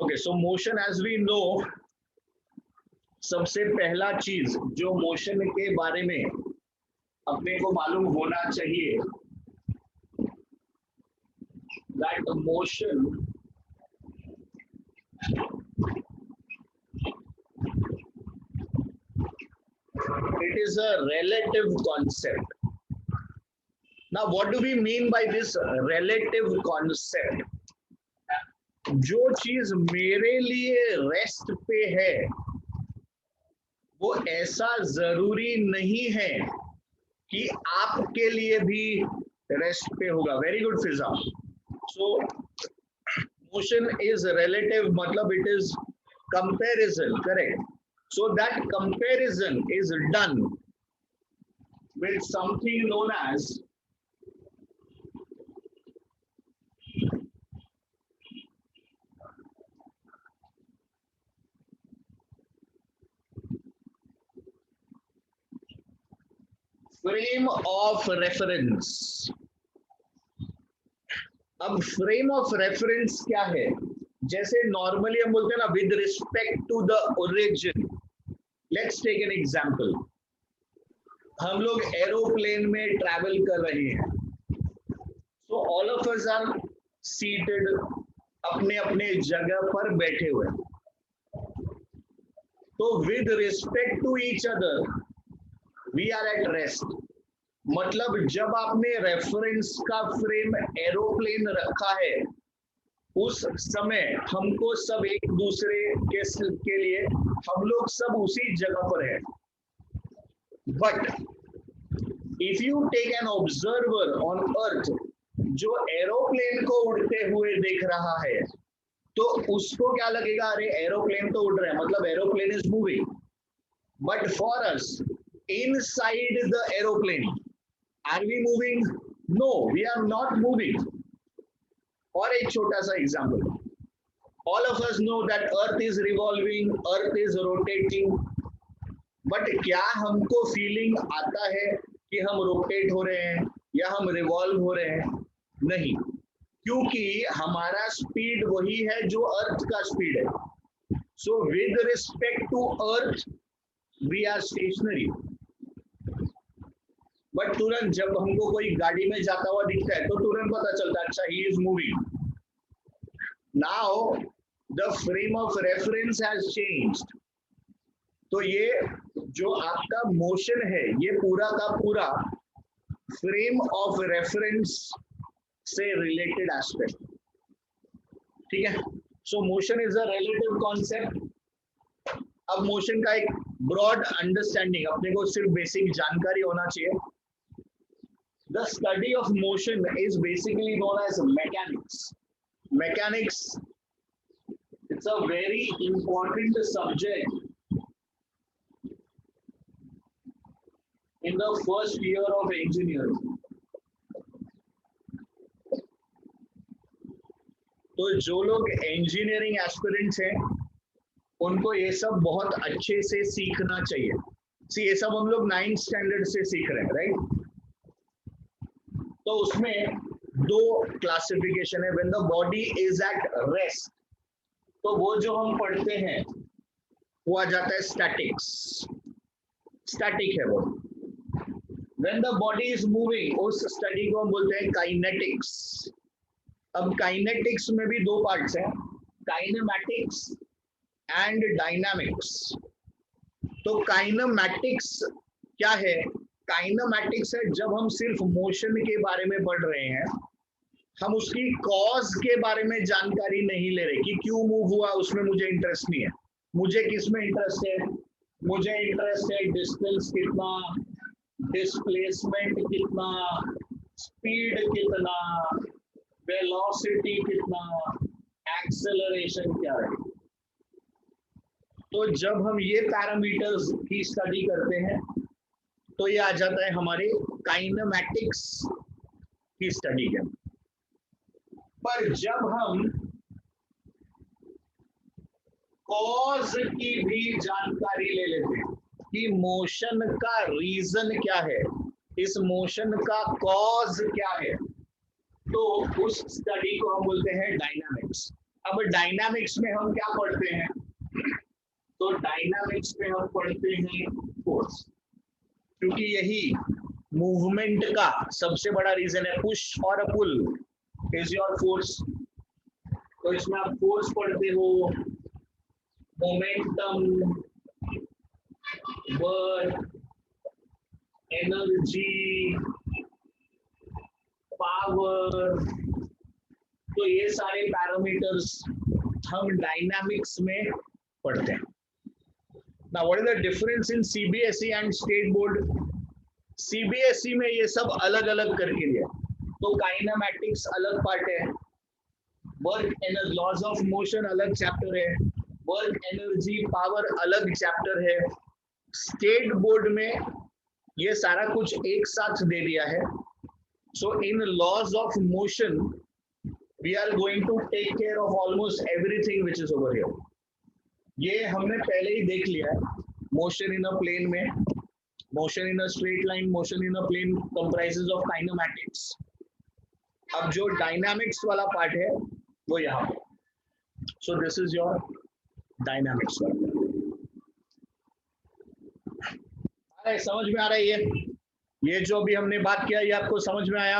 Okay, so motion as we know, सबसे पहला चीज जो मोशन के बारे में अपने को मालूम होना चाहिए, that motion it is a relative concept. Now what do we mean by this relative concept? जो चीज मेरे लिए रेस्ट पे है वो ऐसा जरूरी नहीं है कि आपके लिए भी रेस्ट पे होगा. Very good Fiza. So motion is relative, मतलब it is comparison, correct. So that comparison is done with something known as frame of reference. अब frame of reference क्या है? जैसे नॉर्मली हम बोलते हैं ना, with respect to the origin. Let's take an example. हम लोग एरोप्लेन में ट्रैवल कर रहे हैं, so all of us are seated, अपने अपने जगह पर बैठे हुए. तो with respect to each other we are at rest. मतलब जब आपने रेफरेंस का फ्रेम एरोप्लेन रखा है, उस समय हमको सब एक दूसरे के लिए हम लोग सब उसी जगह पर है. But if you take an observer on earth, जो एरोप्लेन को उड़ते हुए देख रहा है, तो उसको क्या लगेगा, अरे एरोप्लेन तो उड़ रहा है, मतलब aeroplane is moving. But for us inside the aeroplane, are we moving? No, we are not moving. और एक छोटा सा example, all of us know that earth is revolving, earth is rotating, but क्या हमको फीलिंग आता है कि हम रोटेट हो रहे हैं या हम रिवॉल्व हो रहे हैं? नहीं, क्योंकि हमारा स्पीड वही है जो अर्थ का स्पीड है. So with respect to earth we are stationary. But तुरंत जब हमको कोई गाड़ी में जाता हुआ दिखता है तो तुरंत पता चलता है, अच्छा he is moving. Now the frame of reference has changed. तो ये जो आपका मोशन है, ये पूरा का पूरा फ्रेम ऑफ रेफरेंस से रिलेटेड एस्पेक्ट. ठीक है. सो motion is a relative concept. अब मोशन का एक ब्रॉड अंडरस्टैंडिंग, अपने को सिर्फ बेसिक जानकारी होना चाहिए. The study of motion is basically known as mechanics. Mechanics, it's a very important subject in the first year of engineering. तो जो लोग इंजीनियरिंग एस्पिरेंट्स हैं उनको ये सब बहुत अच्छे से सीखना चाहिए. ये सब हम लोग 9th स्टैंडर्ड से सीख रहे हैं, राइट? तो उसमें दो क्लासिफिकेशन है. When the body is at rest, तो वो जो हम पढ़ते हैं वो आ जाता है स्टैटिक्स. स्टैटिक है वो. When the body is moving, उस स्टडी को हम बोलते हैं काइनेटिक्स. अब काइनेटिक्स में भी दो पार्ट्स हैं, काइनेमैटिक्स एंड डायनामिक्स. तो काइनेमैटिक्स क्या है? काइनेमैटिक्स है जब हम सिर्फ मोशन के बारे में पढ़ रहे हैं, हम उसकी कॉज के बारे में जानकारी नहीं ले रहे कि क्यों मूव हुआ, उसमें मुझे इंटरेस्ट नहीं है. मुझे किस में इंटरेस्ट है? मुझे इंटरेस्ट है डिस्टेंस कितना, डिस्प्लेसमेंट कितना, स्पीड कितना, वेलोसिटी कितना, एक्सेलरेशन क्या है. तो जब हम ये पैरामीटर्स की स्टडी करते हैं तो ये आ जाता है हमारे काइनेमैटिक्स की स्टडी के. पर जब हम कॉज की भी जानकारी ले लेते हैं कि मोशन का रीजन क्या है, इस मोशन का कॉज क्या है, तो उस स्टडी को हम बोलते हैं डायनामिक्स. अब डायनामिक्स में हम क्या पढ़ते हैं? तो डायनामिक्स में हम पढ़ते हैं फोर्स, क्योंकि यही मूवमेंट का सबसे बड़ा रीजन है। पुश और पुल इज योर फोर्स। तो इसमें आप फोर्स पढ़ते हो, मोमेंटम, वर्क, एनर्जी, पावर, तो ये सारे पैरामीटर्स हम डायनामिक्स में पढ़ते हैं। Now what is the difference in CBSE and state board? CBSE में ये सब अलग अलग करके दिया, तो काइनेमैटिक्स अलग पार्ट है, work energy, laws of motion अलग चैप्टर है, वर्क एनर्जी पावर अलग चैप्टर है। स्टेट बोर्ड में ये सारा कुछ एक साथ दे दिया है। So in laws of motion we are going to take care of almost everything which is over here. ये हमने पहले ही देख लिया है। मोशन इन अ प्लेन में, motion in a straight line, motion in a plane comprises of kinematics. अब जो डायनामिक्स वाला पार्ट है वो यहाँ पे। So this is your dynamics वाला। समझ में आ रहा है ये जो अभी हमने बात किया, ये आपको समझ में आया?